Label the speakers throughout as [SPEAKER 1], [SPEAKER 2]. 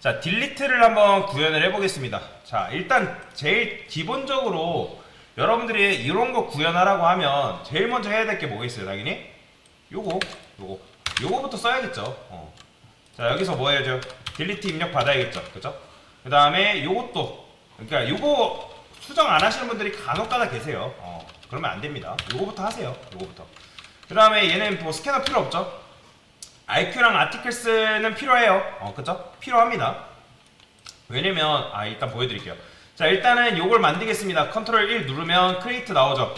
[SPEAKER 1] 자, 딜리트를 한번 구현을 해보겠습니다. 자, 일단 제일 기본적으로 여러분들이 이런 거 구현하라고 하면 제일 먼저 해야 될 게 뭐겠어요? 당연히 요거부터 써야겠죠. 자, 여기서 뭐 해야죠? 딜리트 입력 받아야겠죠, 그죠? 그 다음에 요것도, 그러니까 요거 수정 안 하시는 분들이 간혹가다 계세요. 그러면 안 됩니다. 요거부터 하세요. 요거부터. 그 다음에 얘는 뭐 스캐너 필요 없죠? IQ랑 아티클스는 필요해요. 그죠? 필요합니다. 왜냐면 일단 보여드릴게요. 자, 일단은 요걸 만들겠습니다. 컨트롤 1 누르면 크리에이트 나오죠.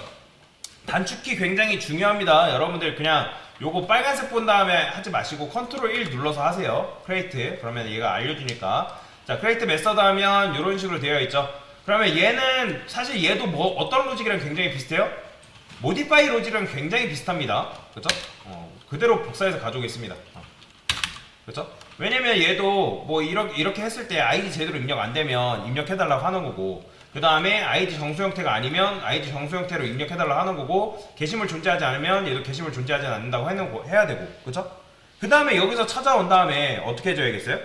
[SPEAKER 1] 단축키 굉장히 중요합니다. 여러분들 그냥 요거 빨간색 본 다음에 하지 마시고 컨트롤 1 눌러서 하세요. 크리에이트. 그러면 얘가 알려주니까. 자, 크리에이트 메서드 하면 요런 식으로 되어 있죠. 그러면 얘는 사실 얘도 뭐 어떤 로직이랑 굉장히 비슷해요? 모디파이 로직이랑 굉장히 비슷합니다. 그죠? 그대로 복사해서 가져오겠습니다. 그죠? 왜냐면 얘도 뭐 이렇게 했을 때 아이디 제대로 입력 안 되면 입력해달라고 하는 거고, 그 다음에 아이디 정수 형태가 아니면 아이디 정수 형태로 입력해달라고 하는 거고, 게시물 존재하지 않으면 얘도 게시물 존재하지 않는다고 해야 되고, 그죠? 그 다음에 여기서 찾아온 다음에 어떻게 해줘야겠어요?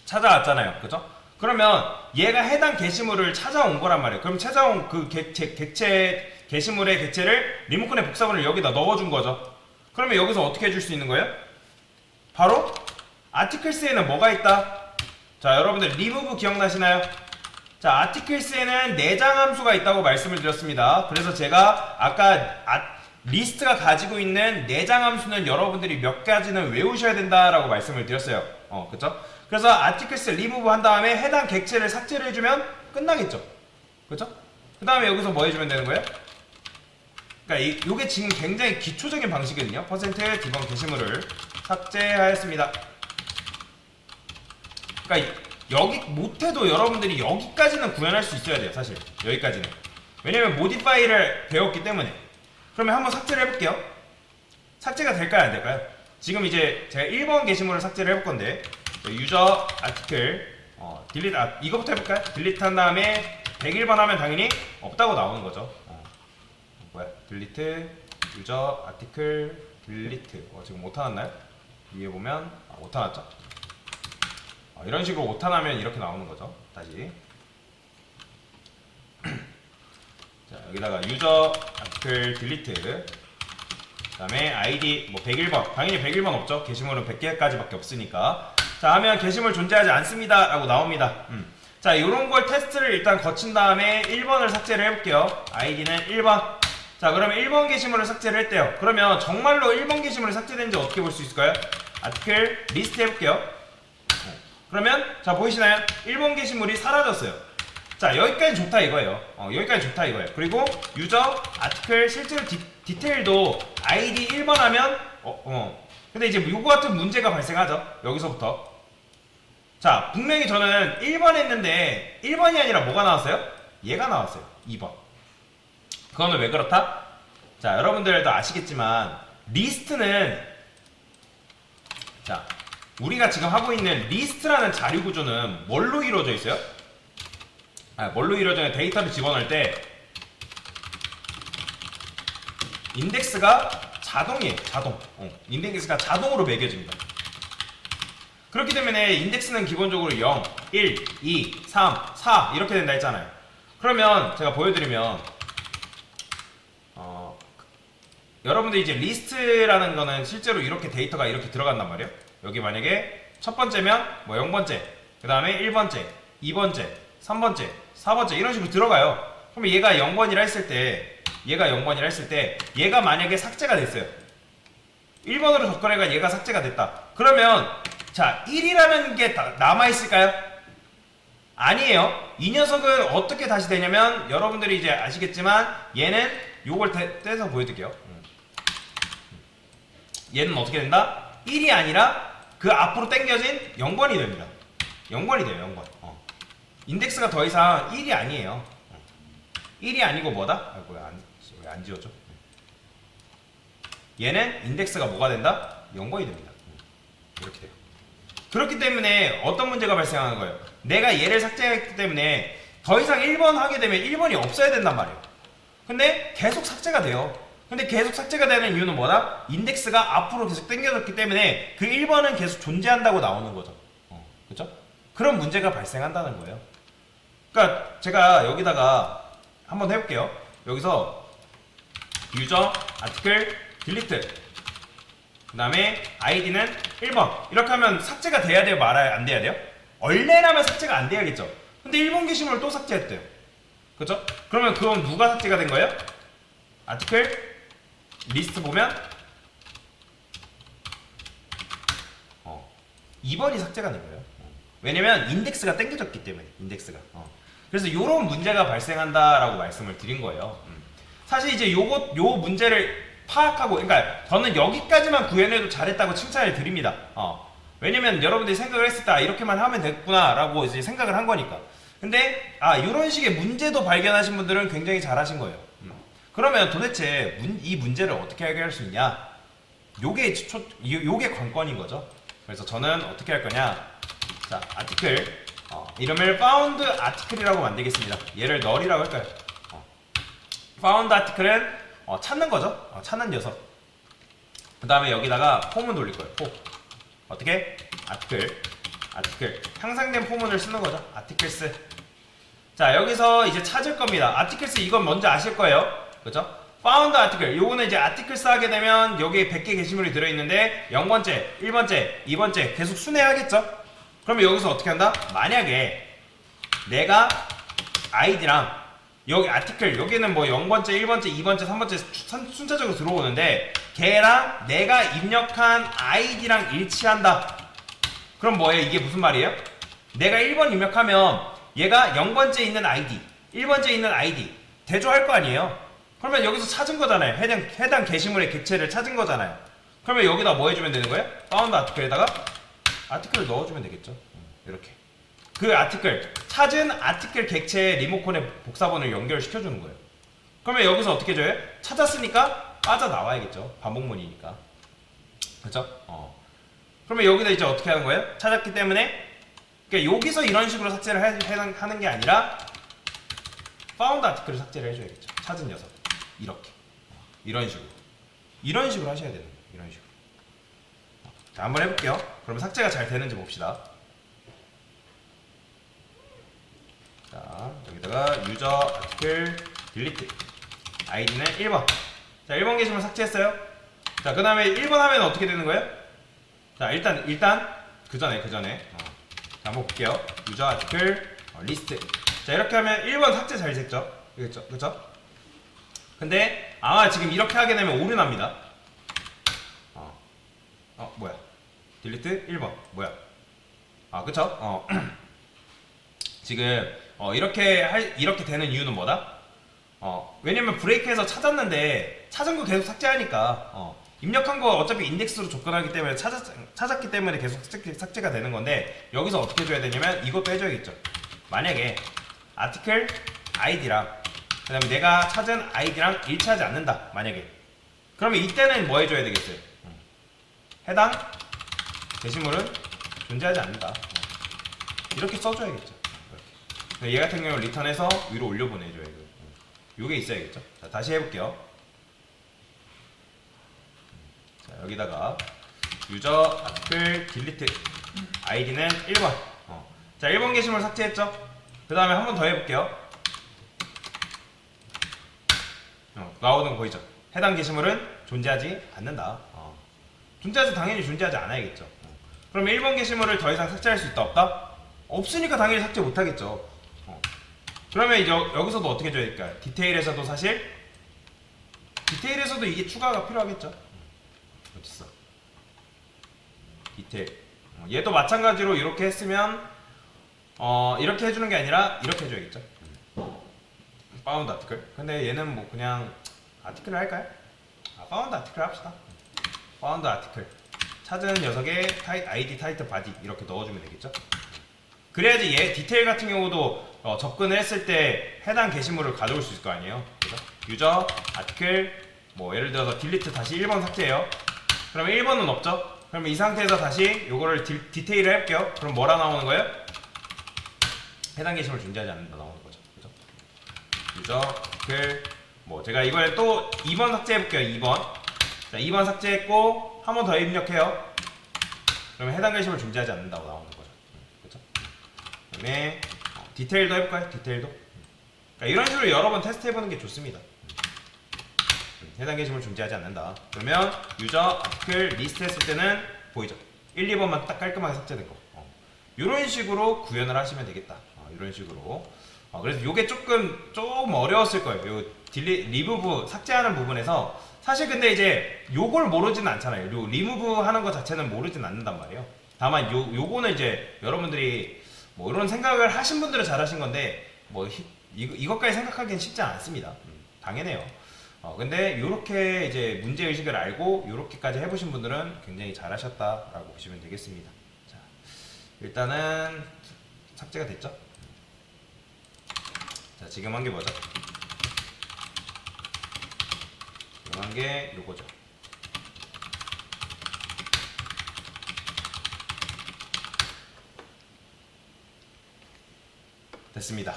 [SPEAKER 1] 찾아왔잖아요. 그죠? 그러면 얘가 해당 게시물을 찾아온 거란 말이에요. 그럼 찾아온 그 게시물의 객체를 리모컨의 복사본을 여기다 넣어준 거죠. 그러면 여기서 어떻게 해줄 수 있는 거예요? 바로 아티클스에는 뭐가 있다? 자, 여러분들 리무브 기억나시나요? 자, 아티클스에는 내장 함수가 있다고 말씀을 드렸습니다. 그래서 제가 아까 리스트가 가지고 있는 내장 함수는 여러분들이 몇 가지는 외우셔야 된다라고 말씀을 드렸어요. 그쵸? 그래서 아티클스 리무브 한 다음에 해당 객체를 삭제를 해주면 끝나겠죠. 그쵸? 그 다음에 여기서 뭐 해주면 되는 거예요? 그러니까 요게 지금 굉장히 기초적인 방식이거든요. 퍼센트 디번 게시물을 삭제하였습니다. 그러니까 여기 못해도 여러분들이 여기까지는 구현할 수 있어야 돼요. 사실 여기까지는. 왜냐면 모디파이를 배웠기 때문에. 그러면 한번 삭제를 해볼게요. 삭제가 될까요, 안 될까요? 지금 이제 제가 1번 게시물을 삭제를 해볼 건데, 유저 아티클 딜리트, 이거부터 해볼까요? 딜리트 한 다음에 101번 하면 당연히 없다고 나오는 거죠. 딜리트 유저 아티클 딜리트. 지금 오타 났나요? 위에 보면 오타 났죠? 이런 식으로 오타 나면 이렇게 나오는 거죠. 다시 자, 여기다가 유저 아티클 딜리트, 그 다음에 아이디 뭐 101번, 당연히 101번 없죠. 게시물은 100개까지 밖에 없으니까. 자, 하면 게시물 존재하지 않습니다 라고 나옵니다. 자, 요런 걸 테스트를 일단 거친 다음에 1번을 삭제를 해볼게요. 아이디는 1번. 자, 그러면 1번 게시물을 삭제를 했대요. 그러면 정말로 1번 게시물이 삭제된지 어떻게 볼 수 있을까요? 아티클 리스트 해볼게요. 그러면 자, 보이시나요? 1번 게시물이 사라졌어요. 자, 여기까지 좋다 이거예요. 여기까지 좋다 이거예요. 그리고 유저 아티클 실제로 디테일도 아이디 1번 하면 근데 이제 요거 같은 문제가 발생하죠. 여기서부터. 자, 분명히 저는 1번 했는데 1번이 아니라 뭐가 나왔어요? 얘가 나왔어요. 2번. 그거는 왜 그렇다? 자, 여러분들도 아시겠지만 리스트는, 자, 우리가 지금 하고 있는 리스트라는 자료 구조는 뭘로 이루어져 있어요? 뭘로 이루어져 있는 데이터를 집어넣을 때 인덱스가 자동이에요. 자동. 인덱스가 자동으로 매겨집니다. 그렇기 때문에 인덱스는 기본적으로 0, 1, 2, 3, 4 이렇게 된다 했잖아요. 그러면 제가 보여드리면 여러분들 이제 리스트라는 거는 실제로 이렇게 데이터가 이렇게 들어간단 말이에요. 여기 만약에 첫 번째면 뭐 0번째, 그 다음에 1번째, 2번째, 3번째, 4번째 이런 식으로 들어가요. 그러면 얘가 0번이라 했을 때, 얘가 만약에 삭제가 됐어요. 1번으로 접근해가 얘가 삭제가 됐다. 그러면 자, 1이라는 게 남아있을까요? 아니에요. 이 녀석은 어떻게 다시 되냐면 여러분들이 이제 아시겠지만 얘는 요걸 떼서 보여드릴게요. 얘는 어떻게 된다? 1이 아니라 그 앞으로 당겨진 0번이 됩니다. 0번이 돼요. 0번. 인덱스가 더 이상 1이 아니에요. 1이 아니고 뭐다? 왜 안 지워져? 얘는 인덱스가 뭐가 된다? 0번이 됩니다. 이렇게 돼요. 그렇기 때문에 어떤 문제가 발생하는 거예요? 내가 얘를 삭제했기 때문에 더 이상 1번 하게 되면 1번이 없어야 된단 말이에요. 근데 계속 삭제가 돼요. 근데 계속 삭제가 되는 이유는 뭐다? 인덱스가 앞으로 계속 당겨졌기 때문에 그 1번은 계속 존재한다고 나오는 거죠. 그쵸? 그런 문제가 발생한다는 거예요. 그러니까 제가 여기다가 한번 해볼게요. 여기서 유저 아티클 딜리트 그 다음에 아이디는 1번 이렇게 하면 삭제가 돼야 돼요? 말아야 안 돼야 돼요? 원래라면 삭제가 안 돼야겠죠. 근데 1번 게시물을 또 삭제했대요. 그죠? 그러면 그건 누가 삭제가 된 거예요? 아티클 리스트 보면 2번이 삭제가 된 거예요. 왜냐면 인덱스가 땡겨졌기 때문에 인덱스가. 그래서 이런 문제가 발생한다라고 말씀을 드린 거예요. 사실 이제 요 문제를 파악하고, 그러니까 저는 여기까지만 구현해도 잘했다고 칭찬을 드립니다. 왜냐면 여러분들이 생각을 했을 때 이렇게만 하면 됐구나라고 이제 생각을 한 거니까. 근데 이런 식의 문제도 발견하신 분들은 굉장히 잘하신 거예요. 그러면 도대체 이 문제를 어떻게 해결할 수 있냐? 요게 관건인 거죠. 그래서 저는 어떻게 할 거냐? 자, 아티클 이름을 found article이라고 만들겠습니다. 얘를 null이라고 할까요? found article은 찾는 거죠. 찾는 녀석. 그 다음에 여기다가 폼을 돌릴 거예요. 폼. 어떻게? 아티클. 향상된 포문을 쓰는 거죠. 아티클스. 자, 여기서 이제 찾을 겁니다. 아티클스 이건 먼저 아실 거예요. 그죠? found article. 요거는 이제 아티클스 하게 되면 여기에 100개 게시물이 들어있는데 0번째, 1번째, 2번째 계속 순회하겠죠? 그러면 여기서 어떻게 한다? 만약에 내가 아이디랑 여기 아티클 여기는 뭐 0번째, 1번째, 2번째, 3번째 순차적으로 들어오는데 걔랑 내가 입력한 아이디랑 일치한다. 그럼 뭐예요? 이게 무슨 말이에요? 내가 1번 입력하면 얘가 0번째 있는 아이디, 1번째 있는 아이디 대조할 거 아니에요? 그러면 여기서 찾은 거잖아요. 해당 게시물의 객체를 찾은 거잖아요. 그러면 여기다 뭐 해주면 되는 거예요? 파운드 아티클에다가 아티클을 넣어주면 되겠죠. 이렇게 그 아티클 찾은 아티클 객체의 리모컨의 복사본을 연결시켜주는 거예요. 그러면 여기서 어떻게 줘요? 찾았으니까 빠져나와야겠죠. 반복문이니까. 그렇죠? 그러면 여기다 이제 어떻게 하는 거예요? 찾았기 때문에 그러니까 여기서 이런 식으로 삭제를 하는 게 아니라 파운드 아티클을 삭제를 해줘야겠죠. 찾은 녀석 이렇게 이런 식으로 하셔야 되는 거예요. 이런 식으로. 자, 한번 해볼게요. 그러면 삭제가 잘 되는지 봅시다. 자, 여기다가 유저 아티클 딜리트 아이디는 1번. 자, 1번 게시물 삭제했어요. 자, 그 다음에 1번 하면 어떻게 되는 거예요? 자, 일단 그 전에 자, 한번 볼게요. 유저 아티클 리스트. 자, 이렇게 하면 1번 삭제 잘 됐죠? 그쵸? 근데 아마 지금 이렇게 하게 되면 오류납니다. 뭐야? 딜리트 1번 뭐야? 그쵸? 지금 이렇게 되는 이유는 뭐다? 왜냐면 브레이크에서 찾았는데 찾은 거 계속 삭제하니까 입력한 거 어차피 인덱스로 접근하기 때문에 찾았기 때문에 계속 삭제가 되는 건데 여기서 어떻게 해줘야 되냐면 이것도 해줘야겠죠. 만약에 아티클 아이디랑 그 다음에 내가 찾은 아이디랑 일치하지 않는다. 만약에 그러면 이때는 뭐 해줘야 되겠어요? 해당 게시물은 존재하지 않는다. 이렇게 써줘야겠죠. 이렇게. 얘 같은 경우는 리턴해서 위로 올려보내줘야 돼요. 요게 있어야겠죠. 자, 다시 해볼게요. 자, 여기다가 유저 아티클 딜리트 아이디는 1번. 자, 1번 게시물 삭제했죠. 그 다음에 한 번 더 해볼게요. 나오는 거 보이죠? 해당 게시물은 존재하지 않는다. 당연히 존재하지 않아야겠죠. 그럼 1번 게시물을 더 이상 삭제할 수 있다 없다? 없으니까 당연히 삭제 못하겠죠. 그러면 이제 여기서도 어떻게 줘야 될까요? 디테일에서도 이게 추가가 필요하겠죠. 어딨어? 디테일. 얘도 마찬가지로 이렇게 했으면 이렇게 해주는 게 아니라 이렇게 해줘야겠죠. 파운드 아티클. 근데 얘는 뭐 그냥 아티클을 할까요? 파운드 아티클 합시다. 파운드 아티클 찾은 녀석의 아이디 타이틀 바디 이렇게 넣어주면 되겠죠. 그래야지 얘 디테일 같은 경우도 접근을 했을 때 해당 게시물을 가져올 수 있을 거 아니에요. 그죠? 유저 아티클 뭐 예를 들어서 딜리트 다시 1번 삭제해요. 그러면 1번은 없죠. 그러면 이 상태에서 다시 요거를 디테일을 할게요. 그럼 뭐라 나오는 거예요? 해당 게시물 존재하지 않는다 나오는 거죠. 그죠? 유저 아티클 뭐 제가 이걸 또 2번 삭제해볼게요. 2번. 자, 2번 삭제했고 한 번 더 입력해요. 그러면 해당 게시물 존재하지 않는다고 나오는 거죠. 그렇죠? 다음에 디테일도 해볼까요? 디테일도. 그러니까 이런 식으로 여러 번 테스트 해보는 게 좋습니다. 해당 게시물 존재하지 않는다. 그러면 유저 아티클 리스트 했을 때는 보이죠? 1, 2번만 딱 깔끔하게 삭제된 거. 이런 식으로 구현을 하시면 되겠다. 이런 식으로. 그래서 이게 좀 어려웠을 거예요. 요 리무브 삭제하는 부분에서 사실 근데 이제 요걸 모르지는 않잖아요. 요 리무브 하는 거 자체는 모르진 않는단 말이에요. 다만 요거는 이제 여러분들이 뭐 이런 생각을 하신 분들은 잘하신 건데 뭐 이것까지 생각하기는 쉽지 않습니다. 당연해요. 근데 요렇게 이제 문제 의식을 알고 요렇게까지 해보신 분들은 굉장히 잘하셨다라고 보시면 되겠습니다. 자, 일단은 삭제가 됐죠? 자, 지금 한 게 뭐죠? 지금 한 게 요거죠. 됐습니다.